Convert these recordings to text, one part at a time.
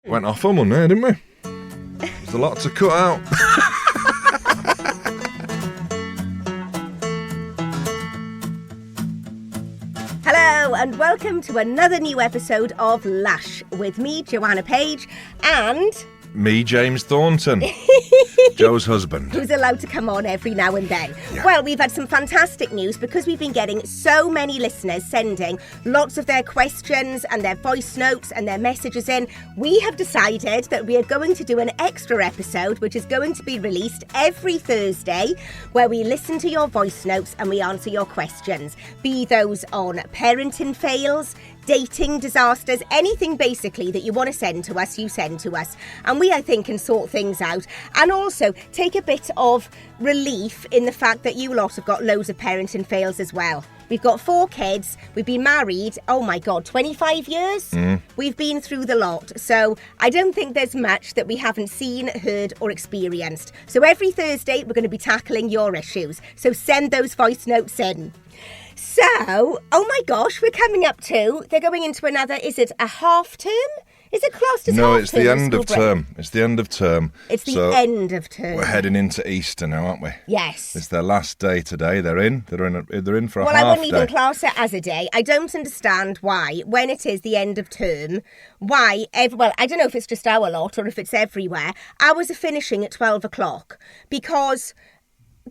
Went off on one there, didn't we? There's a lot to cut out. Hello and welcome to another new episode of Lash with me, Joanna Page, and... Me, James Thornton, Joe's husband. Who's allowed to come on every now and then. Yeah. Well, we've had some fantastic news because we've been getting so many listeners sending lots of their questions and their voice notes and their messages in. We have decided that we are going to do an extra episode which is going to be released every Thursday where we listen to your voice notes and we answer your questions. Be those on parenting fails, dating disasters, anything basically that you want to send to us, you send to us. And we, I think, can sort things out. And also take a bit of relief in the fact that you lot have got loads of parenting fails as well. We've got 4 kids. We've been married, 25 years? We've been through the lot. So I don't think there's much that we haven't seen, heard or experienced. So every Thursday, we're going to be tackling your issues. So send those voice notes in. So, oh my gosh, we're coming up to, they're going into another, is it a half term? Is it classed as half term? No, it's the end of term. It's the end of term. It's the end of term. We're heading into Easter now, aren't we? Yes. It's their last day today. They're in for a half day. Well, I wouldn't even class it as a day. I don't understand why, when it is the end of term, why, well, I don't know if it's just our lot or if it's everywhere, hours are finishing at 12 o'clock because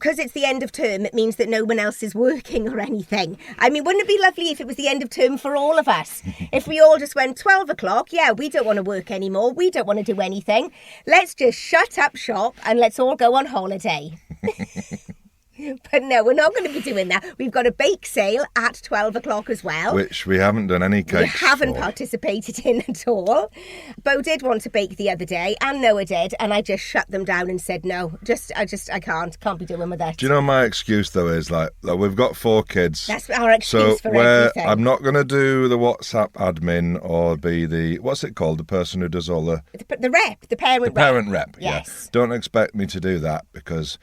it's the end of term, it means that no one else is working or anything. I mean, wouldn't it be lovely if it was the end of term for all of us? If we all just went 12 o'clock, yeah, we don't want to work anymore. We don't want to do anything. Let's just shut up shop and let's all go on holiday. But no, we're not going to be doing that. We've got a bake sale at 12 o'clock as well. Which we haven't done any cakes We haven't for. participated in at all. Bo did want to bake the other day, and Noah did, and I just shut them down and said, no, I can't be doing with that. Do you know my excuse, though, is like we've got 4 kids. That's our excuse for everything. I'm not going to do the WhatsApp admin or be the, what's it called, the person who does all the rep, the parent rep. The parent rep, yes. Yeah. Don't expect me to do that because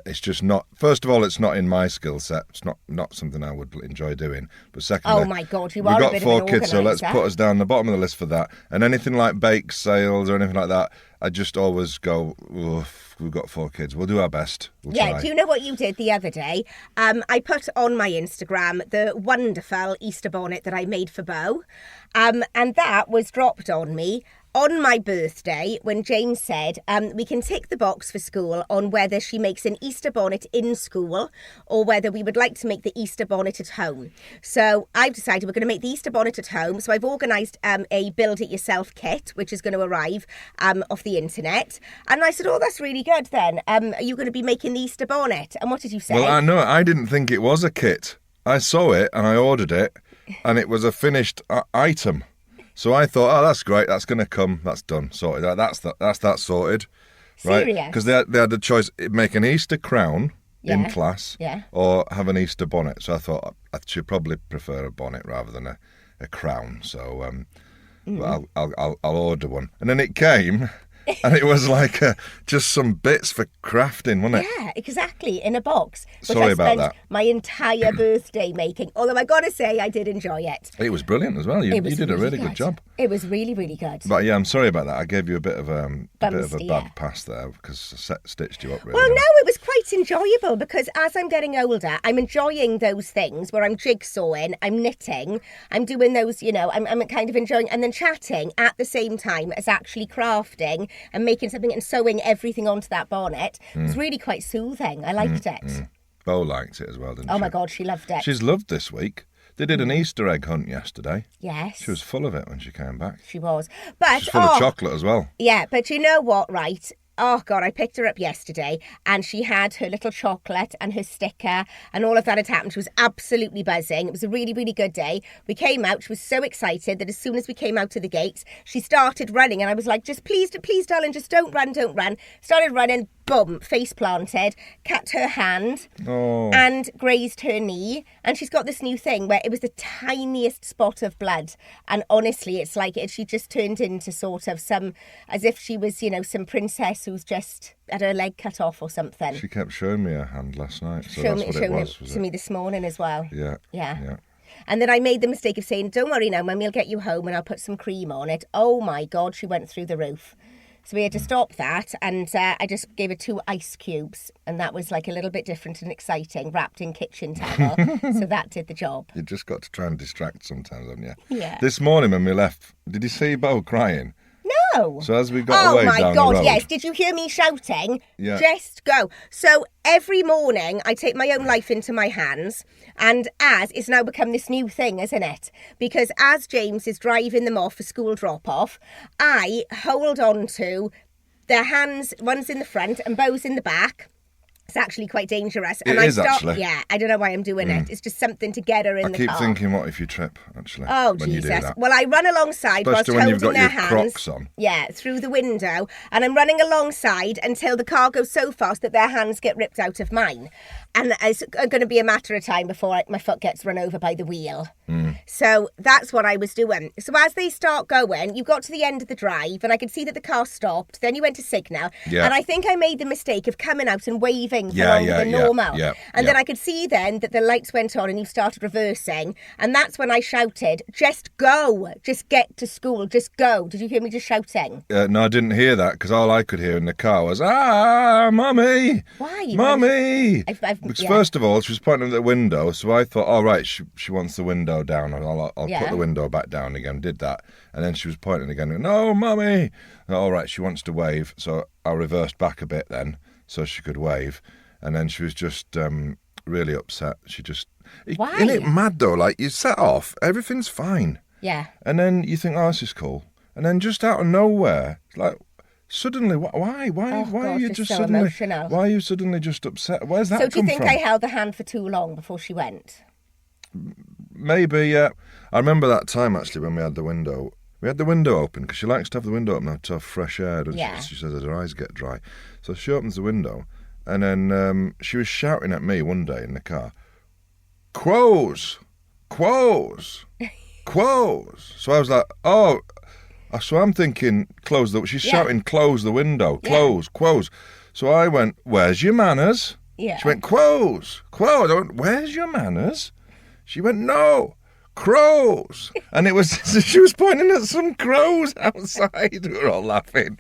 it's just not, first of all, it's not in my skill set. It's not something I would enjoy doing. But secondly, oh my God, you are a bit of an we've got 4 kids, so let's organiser. put us down the bottom of the list for that. And anything like bake sales or anything like that, I just always go, we've got 4 kids. We'll do our best. We'll try. Do you know what you did the other day? I put on my Instagram the wonderful Easter bonnet that I made for Bo. And that was dropped on me on my birthday when James said we can tick the box for school on whether she makes an Easter bonnet in school or whether we would like to make the Easter bonnet at home. So I've decided we're going to make the Easter bonnet at home. So I've organised a build-it-yourself kit, which is going to arrive off the internet. And I said, oh, that's really good then. Are you going to be making the Easter bonnet? And what did you say? Well, I didn't think it was a kit. I saw it and I ordered it and it was a finished item. So I thought, oh, that's great. That's going to come. That's done. Sorted. That's that sorted. Right? Serious? Because they had the choice, make an Easter crown in class or have an Easter bonnet. So I thought I should probably prefer a bonnet rather than a crown. So I'll order one. And then it came and it was like just some bits for crafting, wasn't it? Yeah, exactly, in a box. Which Sorry I about spent that. my entire birthday making. Although I got to say, I did enjoy it. It was brilliant as well. You did a really good job. It was really, really good. But yeah, I'm sorry about that. I gave you a bit of a Bumsty, bad pass there because I stitched you up really Well, well. no, it was quite enjoyable because as I'm getting older, I'm enjoying those things where I'm jigsawing, I'm knitting, I'm doing those, I'm kind of enjoying, and then chatting at the same time as actually crafting and making something and sewing everything onto that bonnet. It was really quite soothing. I liked it. Bo liked it as well, didn't she? Oh my God, she loved it. She's loved this week. They did an Easter egg hunt yesterday. Yes. She was full of it when she came back. She was. But She's full of chocolate as well. Yeah, but you know what, right? Oh, God, I picked her up yesterday and she had her little chocolate and her sticker and all of that had happened. She was absolutely buzzing. It was a really, really good day. We came out. She was so excited that as soon as we came out to the gates, she started running. And I was like, just please, darling, just don't run. Started running. Boom, face planted, cut her hand and grazed her knee. And she's got this new thing where it was the tiniest spot of blood. And honestly, it's like she just turned into sort of as if she was, some princess who's just had her leg cut off or something. She kept showing me her hand last night. So that's what it was to me this morning as well. Yeah. And then I made the mistake of saying, don't worry now, Mummy, I'll get you home and I'll put some cream on it. Oh my God, she went through the roof. So we had to stop that, and I just gave her 2 ice cubes, and that was like a little bit different and exciting, wrapped in kitchen towel. So that did the job. You just got to try and distract sometimes, haven't you? Yeah. This morning when we left, did you see Bo crying? No. So as we got away down the road... Oh my God, yes. Did you hear me shouting? Yeah. Just go. So every morning I take my own life into my hands, and as it's now become this new thing, isn't it? Because as James is driving them off for school drop-off, I hold on to their hands, one's in the front and Bo's in the back. It's actually quite dangerous. It is, actually. Yeah, I don't know why I'm doing it. It's just something to get her in the car. I keep thinking, what if you trip, actually? Oh, when Jesus. You do that. Well, I run alongside Especially whilst when you've holding got their your hands. Crocs on. Yeah, through the window. And I'm running alongside until the car goes so fast that their hands get ripped out of mine. And it's going to be a matter of time before my foot gets run over by the wheel. So that's what I was doing. So as they start going, you got to the end of the drive and I could see that the car stopped. Then you went to signal. Yeah. And I think I made the mistake of coming out and waving for longer than normal. And then I could see then that the lights went on and you started reversing. And that's when I shouted, just go. Just get to school. Just go. Did you hear me just shouting? No, I didn't hear that because all I could hear in the car was, Mummy. Why? Mummy. Because first of all, she was pointing at the window. So I thought, all right, she wants the window down. I'll put the window back down again. Did that. And then she was pointing again. No, Mummy. All right, she wants to wave. So I reversed back a bit then so she could wave. And then she was just really upset. She just... Why? Isn't it mad, though? Like, you set off, everything's fine. Yeah. And then you think, oh, this is cool. And then just out of nowhere, like, suddenly, why are you just so suddenly... emotional. Why are you suddenly just upset? Where's that come from? So do you think I held the hand for too long before she went? Maybe, yeah. I remember that time, actually, when we had the window... We had the window open, because she likes to have the window open now to have fresh air, doesn't she? She says that her eyes get dry. So she opens the window... And then she was shouting at me one day in the car, "Quos! Quos! Quos!" So I was like, oh. So I'm thinking, close the... She's shouting, close the window. Close, quos. So I went, where's your manners? Yeah. She went, quos, quos. I went, where's your manners? She went, no, crows. And it was... she was pointing at some crows outside. We were all laughing.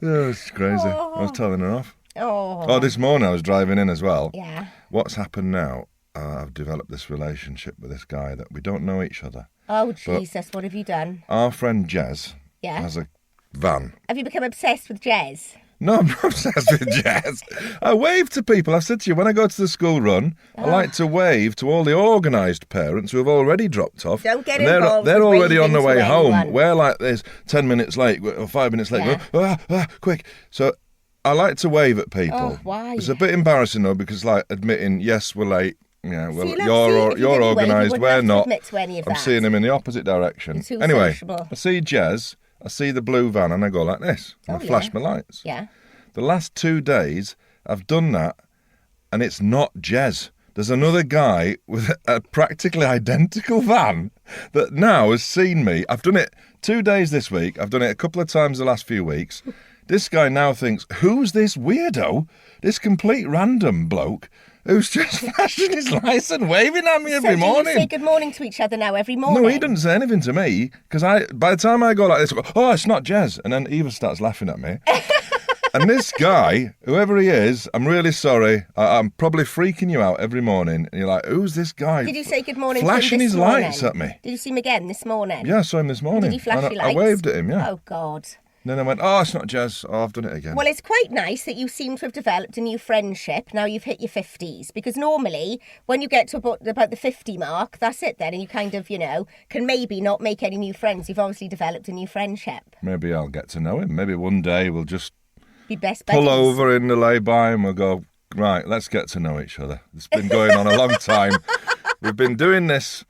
Oh, it's crazy. I was telling her off. Oh, this morning I was driving in as well. Yeah. What's happened now? I've developed this relationship with this guy that we don't know each other. Oh, Jesus, what have you done? Our friend Jez has a van. Have you become obsessed with Jez? No, I'm not obsessed with Jez. I wave to people. I said to you, when I go to the school run, I like to wave to all the organised parents who have already dropped off. Don't get involved. They're already on the way anyone. home. We're like this, 10 minutes late or 5 minutes late. Go, quick. So... I like to wave at people. Oh, why? It's a bit embarrassing though, because like admitting, yes, we're late. Yeah, well, you're organised. We're not. I'm seeing them in the opposite direction. Anyway, sociable. I see Jez. I see the blue van, and I go like this. And I flash my lights. Yeah. The last 2 days, I've done that, and it's not Jez. There's another guy with a practically identical van that now has seen me. I've done it 2 days this week. I've done it a couple of times the last few weeks. This guy now thinks, who's this weirdo, this complete random bloke who's just flashing his lights and waving at me every morning? So do you say good morning to each other now every morning? No, he doesn't say anything to me, because by the time I go like this, I go, oh, it's not Jez. And then Eva starts laughing at me. And this guy, whoever he is, I'm really sorry. I'm probably freaking you out every morning. And you're like, who's this guy? Did you say good morning flashing to him his lights at me? Did you see him again this morning? Yeah, I saw him this morning. Did he flash your lights? I waved at him, yeah. Oh, God. Then I went, oh, it's not Jez. Oh, I've done it again. Well, it's quite nice that you seem to have developed a new friendship. Now you've hit your 50s. Because normally, when you get to about the 50 mark, that's it then. And you kind of, can maybe not make any new friends. You've obviously developed a new friendship. Maybe I'll get to know him. Maybe one day we'll just be best buddies. Pull over in the lay-by and we'll go, right, let's get to know each other. It's been going on a long time. We've been doing this.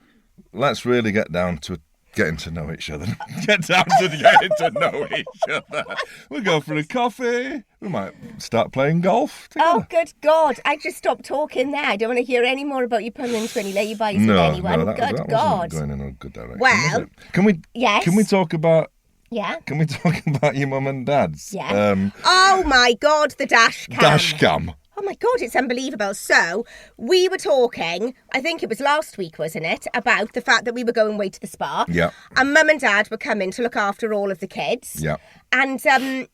Let's really get down to getting to know each other. Get down to getting to know each other. We'll go for a coffee. We might start playing golf together. Oh, good God. I just stopped talking there. I don't want to hear any more about you pulling into any lay-bys with anyone. No, that God. Wasn't going in a good direction. Well, can we talk about... Yeah. Can we talk about your mum and dad's? Yeah. Oh, my God, the dash cam. Dash cam. Oh my God, it's unbelievable. So we were talking, I think it was last week, wasn't it, about the fact that we were going away to the spa. Yeah. And Mum and Dad were coming to look after all of the kids. Yeah. And,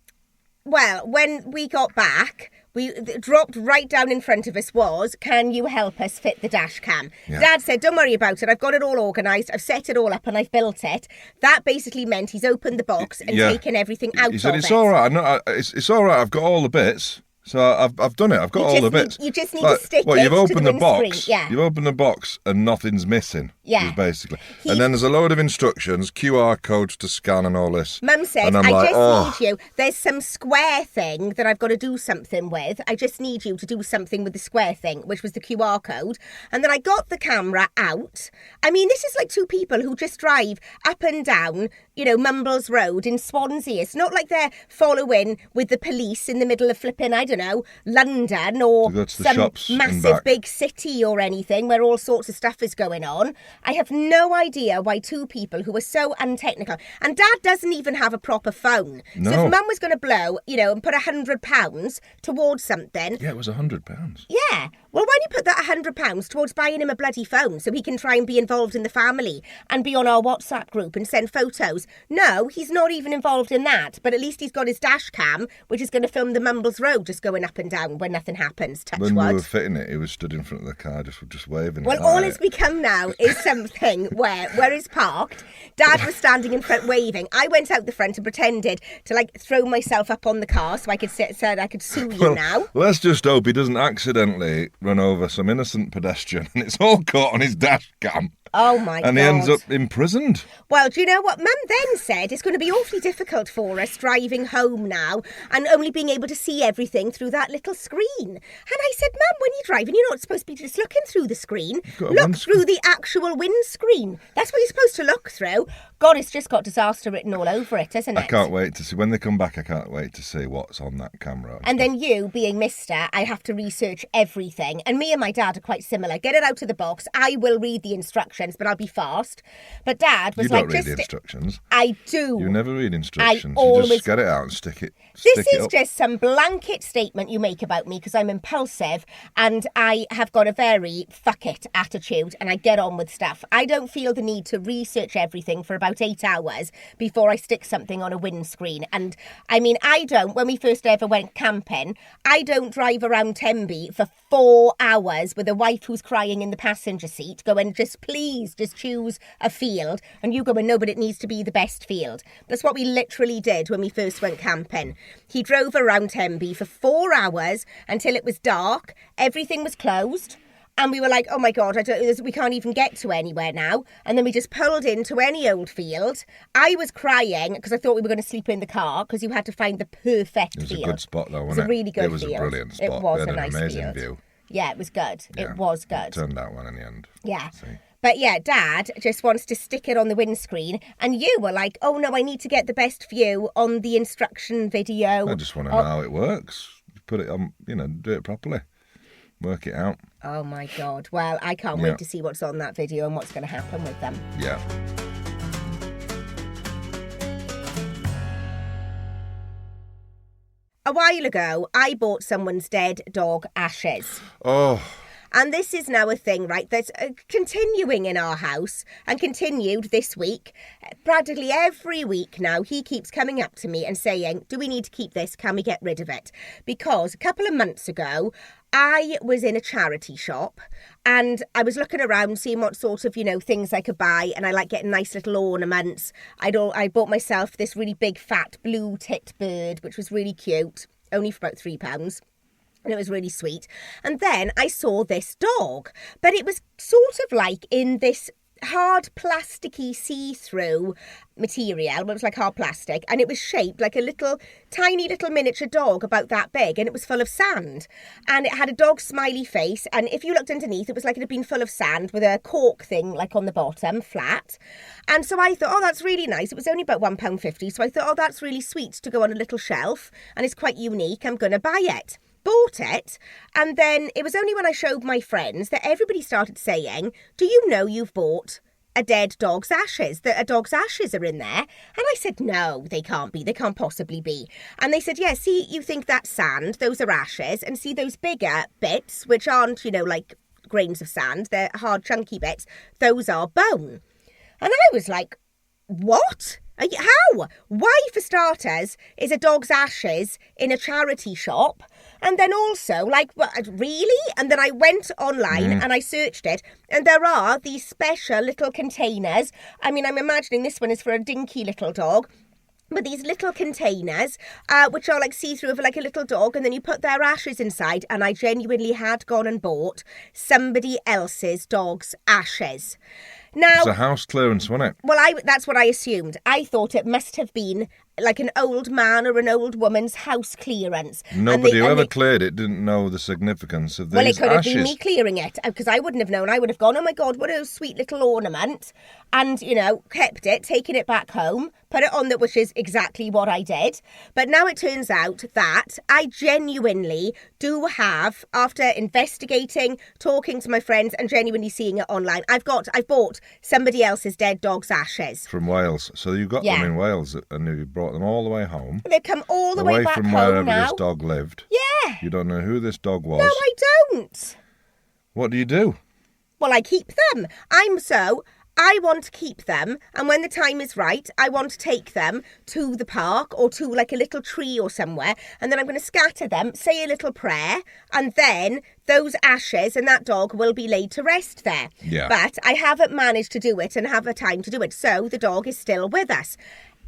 well, when we got back, we dropped right down in front of us was, can you help us fit the dash cam? Yeah. Dad said, don't worry about it. I've got it all organised. I've set it all up and I've built it. That basically meant he's opened the box and taken everything out of it. He said, it's all right. It's all right. I've got all the bits. So I've done it. I've got all the bits. You just need to stick it you've opened to the box. Screen. Yeah. You've opened the box and nothing's missing. Yeah. Basically. And then there's a load of instructions, QR codes to scan and all this. Mum said, I just need you. There's some square thing that I've got to do something with. I just need you to do something with the square thing, which was the QR code. And then I got the camera out. I mean, this is like two people who just drive up and down, Mumbles Road in Swansea. It's not like they're following with the police in the middle of flipping, I don't know, London or some massive big city or anything where all sorts of stuff is going on. I have no idea why two people who are so untechnical, and Dad doesn't even have a proper phone. No. So if Mum was going to blow, and put £100 towards something. Yeah, it was £100. Yeah. Well, why don't you put that £100 towards buying him a bloody phone so he can try and be involved in the family and be on our WhatsApp group and send photos? No, he's not even involved in that. But at least he's got his dash cam, which is going to film the Mumbles Road just going up and down when nothing happens. Touch when wood. We were fitting it, he was stood in front of the car just waving. Well, all it's become now is something where it's parked. Dad was standing in front waving. I went out the front and pretended to throw myself up on the car so I could said I could sue you now. Let's just hope he doesn't accidentally run over some innocent pedestrian and it's all caught on his dash cam. Oh my God. And he ends up imprisoned. Well, do you know what? Mum then said it's going to be awfully difficult for us driving home now and only being able to see everything through that little screen. And I said, Mum, when you're driving, you're not supposed to be just looking through the screen. Look through the actual windscreen. That's what you're supposed to look through. God, it's just got disaster written all over it, hasn't it? I can't wait to see. When they come back, I can't wait to see what's on that camera. And then you, being Mister, I have to research everything. And me and my dad are quite similar. Get it out of the box. I will read the instructions, but I'll be fast. But Dad was you don't read the instructions. I do. You never read instructions. You just get it out and stick it. This is just some blanket statement you make about me because I'm impulsive and I have got a very fuck it attitude and I get on with stuff. I don't feel the need to research everything for about 8 hours before I stick something on a windscreen. And I mean, when we first ever went camping, I don't drive around Tenby for 4 hours with a wife who's crying in the passenger seat going, just choose a field. And you going, no, but it needs to be the best field. That's what we literally did when we first went camping. He drove around Tenby for 4 hours until it was dark. Everything was closed. And we were like, oh my God, we can't even get to anywhere now. And then we just pulled into any old field. I was crying because I thought we were going to sleep in the car because you had to find the perfect field. It was a good spot though, wasn't it? It was a really good field. It was a brilliant spot. It was a nice amazing view. Yeah, it was good. Yeah. It was good. It turned out well in the end. Yeah. But yeah, Dad just wants to stick it on the windscreen. And you were like, oh no, I need to get the best view on the instruction video. I just want to know how it works. Put it on, do it properly. Work it out. Oh my God. Well, I can't wait to see what's on that video and what's going to happen with them. Yeah. A while ago, I bought someone's dead dog ashes. Oh. And this is now a thing, right, that's continuing in our house and continued this week. Practically every week now, he keeps coming up to me and saying, do we need to keep this? Can we get rid of it? Because a couple of months ago, I was in a charity shop and I was looking around, seeing what sort of, things I could buy. And I like getting nice little ornaments. I bought myself this really big, fat, blue-tipped bird, which was really cute, only for about £3. And it was really sweet. And then I saw this dog, but it was sort of like in this hard plasticky see-through material. It was like hard plastic and it was shaped like a tiny little miniature dog about that big, and it was full of sand and it had a dog smiley face, and if you looked underneath it was like it had been full of sand with a cork thing like on the bottom flat. And so I thought, oh, that's really nice. It was only about £1.50, so I thought, oh, that's really sweet to go on a little shelf and it's quite unique. I'm gonna buy it. Bought it, and then it was only when I showed my friends that everybody started saying, do you know you've bought a dead dog's ashes, that a dog's ashes are in there. And I said, no, they can't be. They can't possibly be. And they said, yeah, see, you think that's sand. Those are ashes. And see those bigger bits, which aren't, like grains of sand. They're hard, chunky bits. Those are bone. And I was like, what? How? Why, for starters, is a dog's ashes in a charity shop? And then also, like, what, really? And then I went online and I searched it, and there are these special little containers. I mean, I'm imagining this one is for a dinky little dog. But these little containers, which are like see-through of like a little dog, and then you put their ashes inside, and I genuinely had gone and bought somebody else's dog's ashes. Now, it's a house clearance, wasn't it? Well, that's what I assumed. I thought it must have been like an old man or an old woman's house clearance. Nobody who ever cleared it didn't know the significance of these ashes. Well, it could have been me clearing it, because I wouldn't have known. I would have gone, oh my God, what a sweet little ornament, and, kept it, taken it back home, put it on, which is exactly what I did. But now it turns out that I genuinely do have, after investigating, talking to my friends, and genuinely seeing it online, I've bought somebody else's dead dog's ashes. From Wales. So you got them in Wales, and you brought them all the way home. They've come all the way back home now. Away from wherever this dog lived. Yeah. You don't know who this dog was. No, I don't. What do you do? Well, I keep them. I want to keep them, and when the time is right, I want to take them to the park or to like a little tree or somewhere, and then I'm going to scatter them, say a little prayer, and then those ashes and that dog will be laid to rest there. Yeah. But I haven't managed to do it and have a time to do it, so the dog is still with us.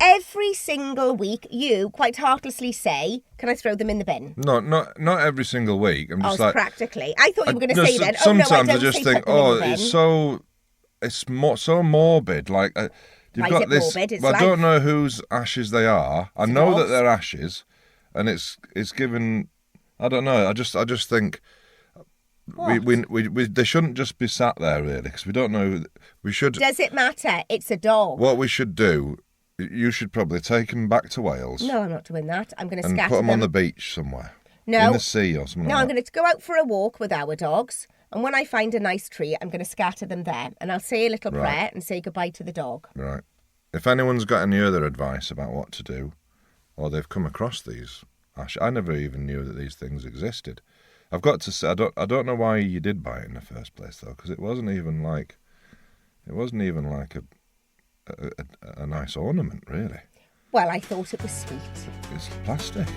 Every single week, you quite heartlessly say, can I throw them in the bin? No, not every single week. I'm just practically. I thought you were going to say that. Sometimes I just think, it's so morbid. Like, you've got this. Morbid? It's I don't know whose ashes they are. I know that they're ashes, and it's given. I don't know. I just think we they shouldn't just be sat there, really, because we don't know. We should. Does it matter? It's a dog. What we should do. You should probably take them back to Wales. No, I'm not doing that. I'm going to scatter them. And put them on the beach somewhere. No. In the sea or something. No, I'm going to go out for a walk with our dogs. And when I find a nice tree, I'm going to scatter them there. And I'll say a little prayer and say goodbye to the dog. Right. If anyone's got any other advice about what to do, or they've come across these, I never even knew that these things existed. I've got to say, I don't know why you did buy it in the first place, though, because it wasn't even like a nice ornament, really. Well, I thought it was sweet. It's plastic.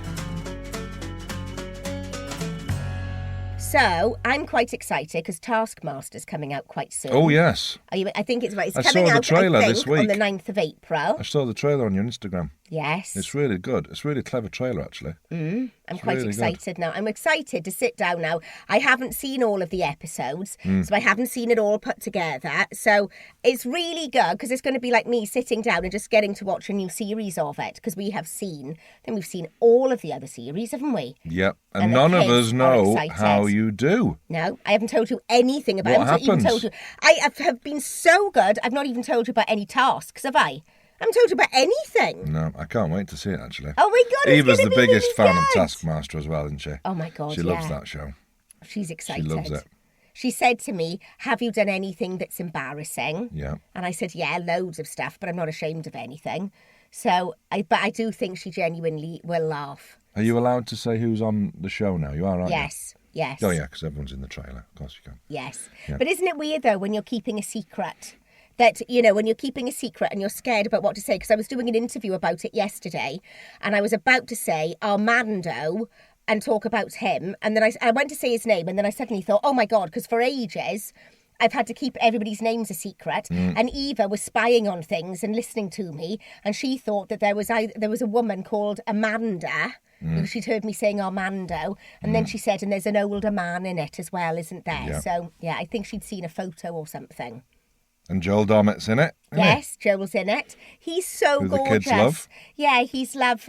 So, I'm quite excited because Taskmaster's coming out quite soon. Oh, yes. I think it's coming out, I saw the trailer this week. On the 9th of April. I saw the trailer on your Instagram. Yes. It's really good. It's a really clever trailer, actually. I'm quite really excited now. I'm excited to sit down now. I haven't seen all of the episodes, so I haven't seen it all put together. So it's really good because it's going to be like me sitting down and just getting to watch a new series of it, because we've seen all of the other series, haven't we? Yep. And none of us know how you do. No, I haven't told you anything about it. What happens? I have been so good, I've not even told you about any tasks, have I? I haven't told you about anything. No, I can't wait to see it, actually. Oh my God, Eva's the biggest really fan good. of Taskmaster as well, isn't she? Oh my God, She loves that show. She's excited. She loves it. She said to me, have you done anything that's embarrassing? Yeah. And I said, yeah, loads of stuff, but I'm not ashamed of anything. So, but I do think she genuinely will laugh. Are you allowed to say who's on the show now? You are, aren't you? Yes. Oh, yeah, because everyone's in the trailer. Of course you can. Yes. Yeah. But isn't it weird, though, when you're keeping a secret? That, when you're keeping a secret and you're scared about what to say, because I was doing an interview about it yesterday, and I was about to say Armando and talk about him, and then I went to say his name, and then I suddenly thought, oh my God, because for ages I've had to keep everybody's names a secret, and Eva was spying on things and listening to me, and she thought that there was a woman called Amanda. She'd heard me saying Armando, and then she said, and there's an older man in it as well, isn't there? Yeah. So, yeah, I think she'd seen a photo or something. And Joel Dommett's in it. Yes, Joel's in it. He's so Who gorgeous. The kids love. Yeah, he's love.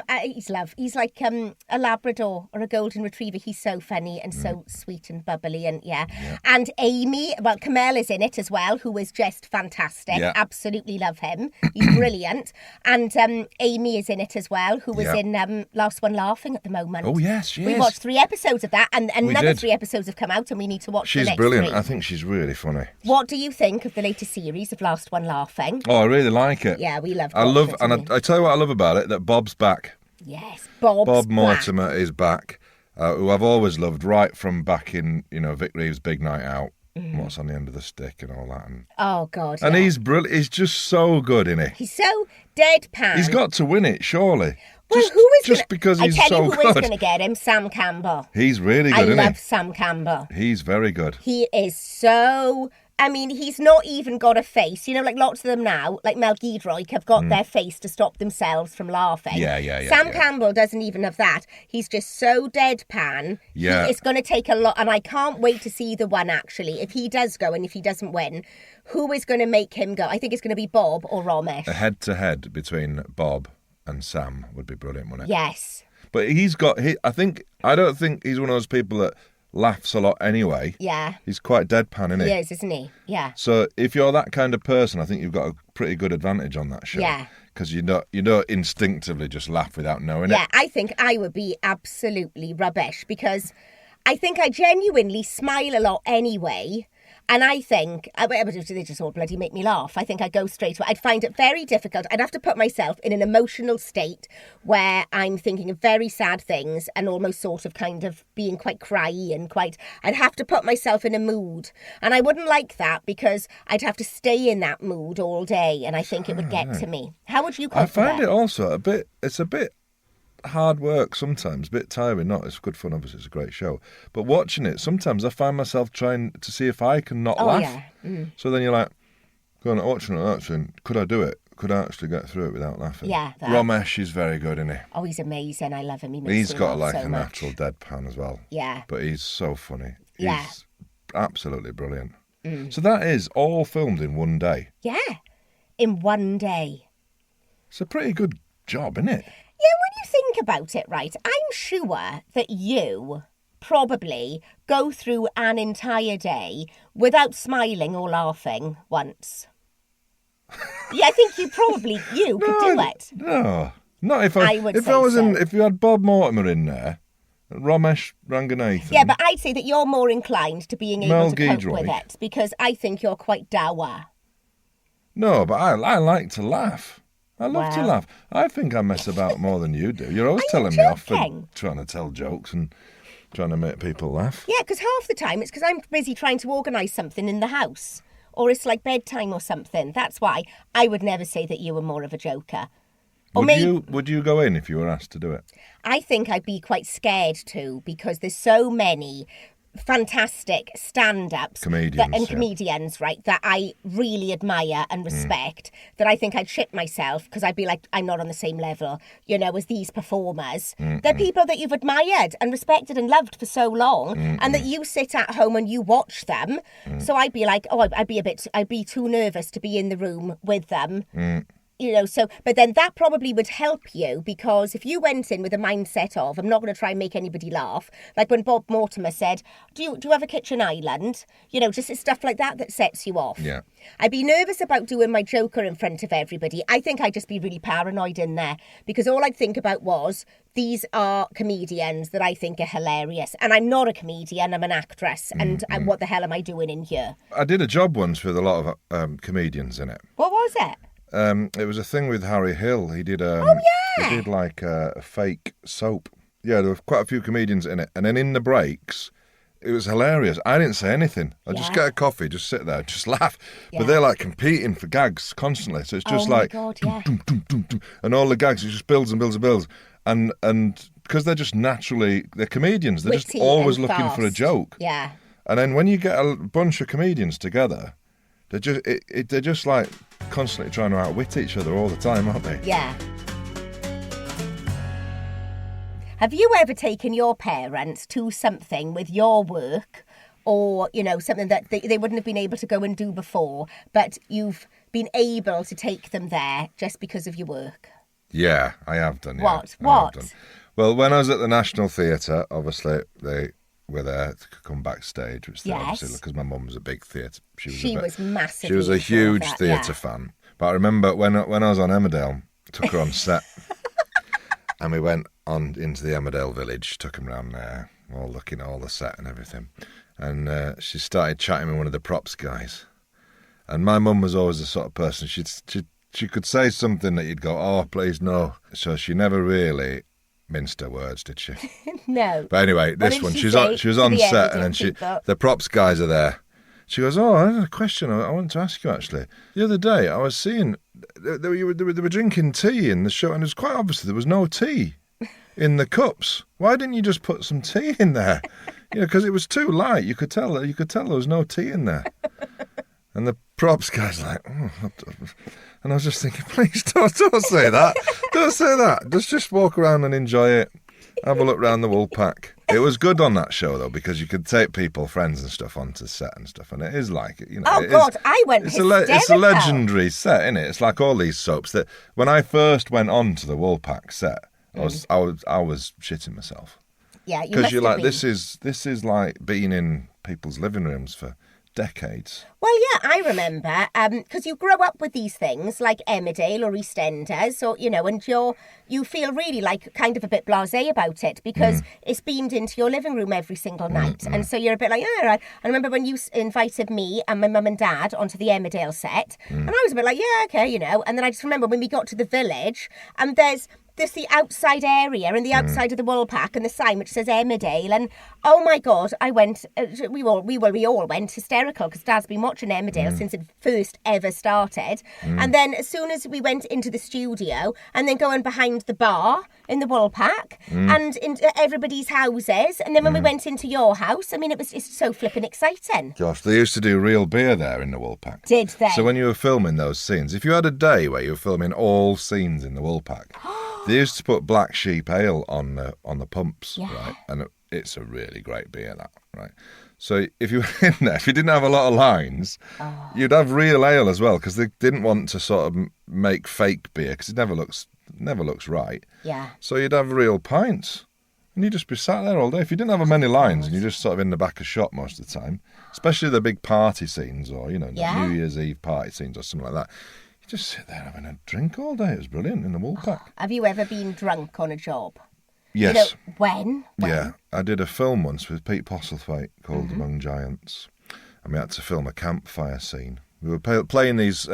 He's like a Labrador or a golden retriever. He's so funny and so sweet and bubbly, and yeah. And Amy, well, Kamel is in it as well, who is just fantastic. Yeah. Absolutely love him. He's brilliant. And Amy is in it as well, who was in Last One Laughing at the moment. Oh yes, she We is. watched 3 episodes of that, and another did. 3 episodes have come out, and we need to watch the She's next brilliant. 3. I think she's really funny. What do you think of the latest series? series of Last One Laughing. Oh, I really like it. Yeah, we love it. I tell you what I love about it, that Bob's back. Yes, Bob Mortimer is back, who I've always loved, right from back in, Vic Reeves' Big Night Out, What's on the End of the Stick and all that. Oh, God, And he's brilliant. He's just so good, isn't he? He's so deadpan. He's got to win it, surely. Well, Because he's so good. I tell you who is going to get him, Sam Campbell. He's really good, isn't he? I love Sam Campbell. He's very good. He is so... I mean, he's not even got a face. Like lots of them now, like Mel Giedroyc, have got their face to stop themselves from laughing. Yeah. Sam Campbell doesn't even have that. He's just so deadpan. Yeah. It's going to take a lot, and I can't wait to see the one, actually. If he does go and if he doesn't win, who is going to make him go? I think it's going to be Bob or Ramesh. A head-to-head between Bob and Sam would be brilliant, wouldn't it? Yes. But I don't think he's one of those people that laughs a lot anyway. Yeah. He's quite deadpan, isn't he? He is, isn't he? Yeah. So if you're that kind of person, I think you've got a pretty good advantage on that show. Yeah. Because you don't instinctively just laugh without knowing it. Yeah, I think I would be absolutely rubbish because I think I genuinely smile a lot anyway. And I think, they just all bloody make me laugh. I think I'd go straight away. I'd find it very difficult. I'd have to put myself in an emotional state where I'm thinking of very sad things and almost sort of kind of being quite cryy and I'd have to put myself in a mood. And I wouldn't like that because I'd have to stay in that mood all day and I think it would get to me. How would you cope with I find it also it's a bit hard work sometimes, a bit tiring. It's good fun, obviously, it's a great show, but watching it sometimes I find myself trying to see if I can not laugh. So then you're like going watching it saying, could I do it? Could I actually get through it without laughing? Ramesh is very good, isn't he? Oh, he's amazing. I love him. He's got a natural deadpan as well. Yeah, but he's so funny. He's absolutely brilliant. So that is all filmed in one day. In one day. It's a pretty good job, isn't it? Yeah, when you think about it, right, I'm sure that you probably go through an entire day without smiling or laughing once. Yeah, I think you could do it. No, not if you had Bob Mortimer in there, Ramesh Ranganathan. Yeah, but I'd say that you're more inclined to being able to cope with Giedroyc. it because I think you're quite dour. No, but I like to laugh. I love to laugh. I think I mess about more than you do. You're always telling me off for trying to tell jokes and trying to make people laugh. Yeah, because half the time it's because I'm busy trying to organise something in the house. Or it's like bedtime or something. That's why I would never say that you were more of a joker. Would you go in if you were asked to do it? I think I'd be quite scared to because there's so many fantastic stand-ups comedians, right, that I really admire and respect, that I think I'd shit myself because I'd be like, I'm not on the same level, as these performers. They're people that you've admired and respected and loved for so long, and that you sit at home and you watch them. So I'd be like, I'd be too nervous to be in the room with them. But then that probably would help you because if you went in with a mindset of, I'm not going to try and make anybody laugh, like when Bob Mortimer said, do you have a kitchen island? Just stuff like that sets you off. Yeah. I'd be nervous about doing my Joker in front of everybody. I think I'd just be really paranoid in there because all I'd think about was, these are comedians that I think are hilarious. And I'm not a comedian, I'm an actress. And what the hell am I doing in here? I did a job once with a lot of comedians in it. What was it? It was a thing with Harry Hill. He did he did like a fake soap. Yeah, there were quite a few comedians in it. And then in the breaks, it was hilarious. I didn't say anything. I just get a coffee, just sit there, just laugh. Yeah. But they're like competing for gags constantly. So it's just dum, dum, dum, dum, and all the gags, it just builds and builds and builds. And because they're just they're comedians. They're witty, just always looking for a joke. Yeah. And then when you get a bunch of comedians together, they're just like constantly trying to outwit each other all the time, aren't they? Yeah. Have you ever taken your parents to something with your work or, something that they wouldn't have been able to go and do before, but you've been able to take them there just because of your work? Yeah, I have done. Yeah. What? Well, when I was at the National Theatre, obviously they were there to come backstage, which obviously because my mum was a big theatre. She was massive. She was a huge theatre fan. But I remember when I was on Emmerdale, I took her on set, and we went on into the Emmerdale village, took him around there, all looking at all the set and everything, and she started chatting with one of the props guys, And my mum was always the sort of person, she could say something that you'd go, oh, please, no. So she never really minced her words, did she? No. But anyway, this one, she was on set, and then the props guys are there. She goes, oh, I had a question I wanted to ask you, actually. The other day, I was seeing they were drinking tea in the show, and it was quite obvious there was no tea in the cups. Why didn't you just put some tea in there? Because it was too light. You could tell there was no tea in there. And the props guy's like, oh. And I was just thinking, please don't say that. Don't say that. Just walk around and enjoy it. Have a look around the wool pack. It was good on that show, though, because you could take people, friends and stuff, onto set and stuff. And it is like, Oh, God, I went hysterical. It's a legendary set, isn't it? It's like all these soaps that when I first went on to the wool pack set, I was shitting myself. Yeah, because you're like, this is like being in people's living rooms for decades. Well, yeah, I remember, because you grow up with these things like Emmerdale or EastEnders, or, and you feel really like kind of a bit blasé about it because it's beamed into your living room every single night. And so you're a bit like, yeah, right. I remember when you invited me and my mum and dad onto the Emmerdale set, and I was a bit like, yeah, okay, and then I just remember when we got to the village, and there's the outside area and the outside of the wool pack and the sign which says Emmerdale, and oh my God, I went. We all went hysterical because Dad's been watching Emmerdale since it first ever started, and then as soon as we went into the studio and then going behind the bar in the wool pack and into everybody's houses, and then when we went into your house, I mean, it's so flipping exciting. Gosh, they used to do real beer there in the wool pack. Did they? So when you were filming those scenes, if you had a day where you were filming all scenes in the wool pack. They used to put Black Sheep Ale on the pumps, right? And it's a really great beer, that, right? So if you were in there, if you didn't have a lot of lines, you'd have real ale as well, because they didn't want to sort of make fake beer, because it never looks right. Yeah. So you'd have real pints, and you'd just be sat there all day. If you didn't have many lines, and you're just sort of in the back of shop most of the time, especially the big party scenes or, New Year's Eve party scenes or something like that, you just sit there having a drink all day. It was brilliant in the wool pack. Have you ever been drunk on a job? Yes. When? Yeah, I did a film once with Pete Postlethwaite called Among Giants, and we had to film a campfire scene. We were playing these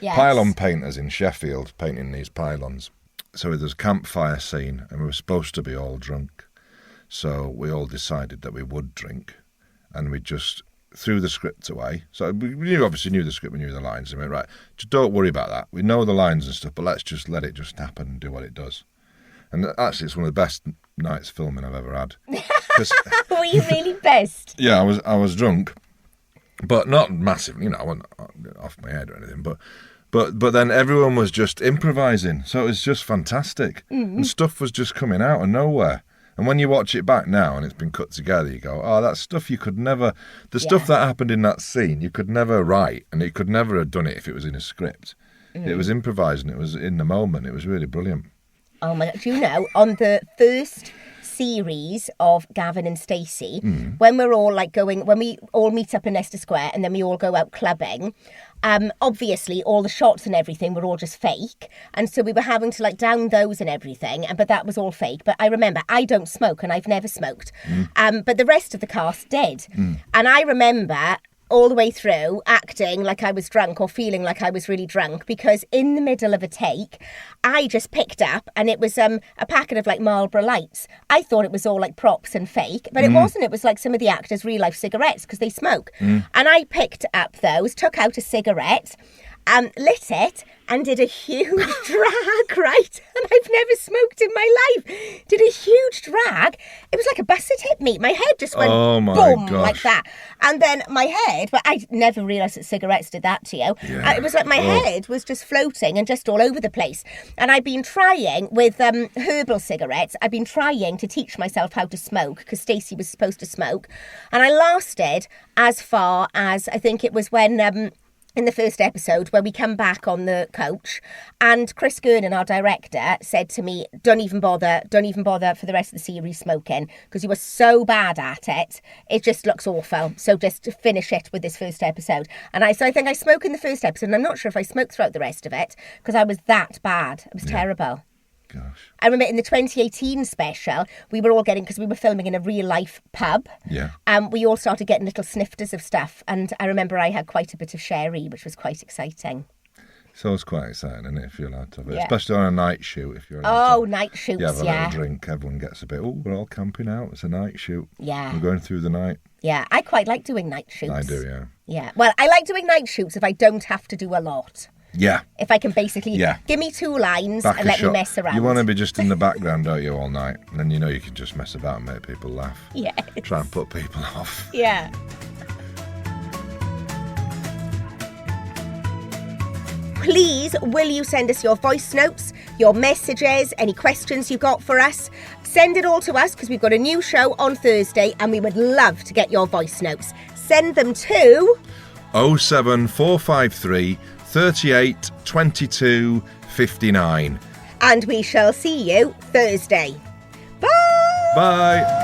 pylon painters in Sheffield, painting these pylons. So there was a campfire scene, and we were supposed to be all drunk. So we all decided that we would drink, and we just threw the script away. So we obviously knew the script, we knew the lines, and we went, right, just don't worry about that. We know the lines and stuff, but let's just let it just happen and do what it does. And actually, it's one of the best nights filming I've ever had. Were you really best? Yeah, I was drunk, but not massive. I wasn't off my head or anything. But then everyone was just improvising, so it was just fantastic, and stuff was just coming out of nowhere. And when you watch it back now and it's been cut together, you go, oh, that stuff you could never... The stuff that happened in that scene, you could never write, and it could never have done it if it was in a script. It was improvising, it was in the moment, it was really brilliant. Oh my God, do you know, on the first series of Gavin and Stacey, when we're all when we all meet up in Leicester Square and then we all go out clubbing, obviously all the shots and everything were all just fake, and so we were having to down those and everything, but that was all fake. But I remember, I don't smoke and I've never smoked, but the rest of the cast did, and I remember all the way through acting like I was drunk or feeling like I was really drunk, because in the middle of a take I just picked up and it was a packet of Marlboro Lights. I thought it was all props and fake, but it wasn't. It was some of the actors' real life cigarettes, because they smoke, and I picked up those, took out a cigarette, lit it and did a huge drag, right? And I've never smoked in my life. Did a huge drag. It was like a bus had hit me. My head just went boom, gosh, like that. And then my head, but I never realised that cigarettes did that to you. Yeah. It was like my head was just floating and just all over the place. And I've been trying with herbal cigarettes, I've been trying to teach myself how to smoke, because Stacey was supposed to smoke. And I lasted as far as, I think it was when... in the first episode, where we come back on the coach, and Chris Gernon, our director, said to me, don't even bother for the rest of the series smoking, because you were so bad at it, it just looks awful, so just finish it with this first episode. And I think I smoked in the first episode, and I'm not sure if I smoked throughout the rest of it, because I was that bad. It was terrible. Gosh. I remember in the 2018 special, we were all getting, because we were filming in a real life pub. Yeah. We all started getting little snifters of stuff. And I remember I had quite a bit of sherry, which was quite exciting. So it's quite exciting, isn't it, if you're allowed to have it? Yeah. Especially on a night shoot. If you're night shoots, you have a little drink, everyone gets a bit, we're all camping out, it's a night shoot. Yeah. We're going through the night. Yeah, I quite like doing night shoots. I do, yeah. Yeah, well, I like doing night shoots if I don't have to do a lot. Yeah. If I can basically give me 2 lines and let me mess around. You want to be just in the background, don't you, all night? And then you can just mess about and make people laugh. Yeah. Try and put people off. Yeah. Please, will you send us your voice notes, your messages, any questions you got for us? Send it all to us because we've got a new show on Thursday and we would love to get your voice notes. Send them to 07453 38 22 59. And we shall see you Thursday. Bye! Bye!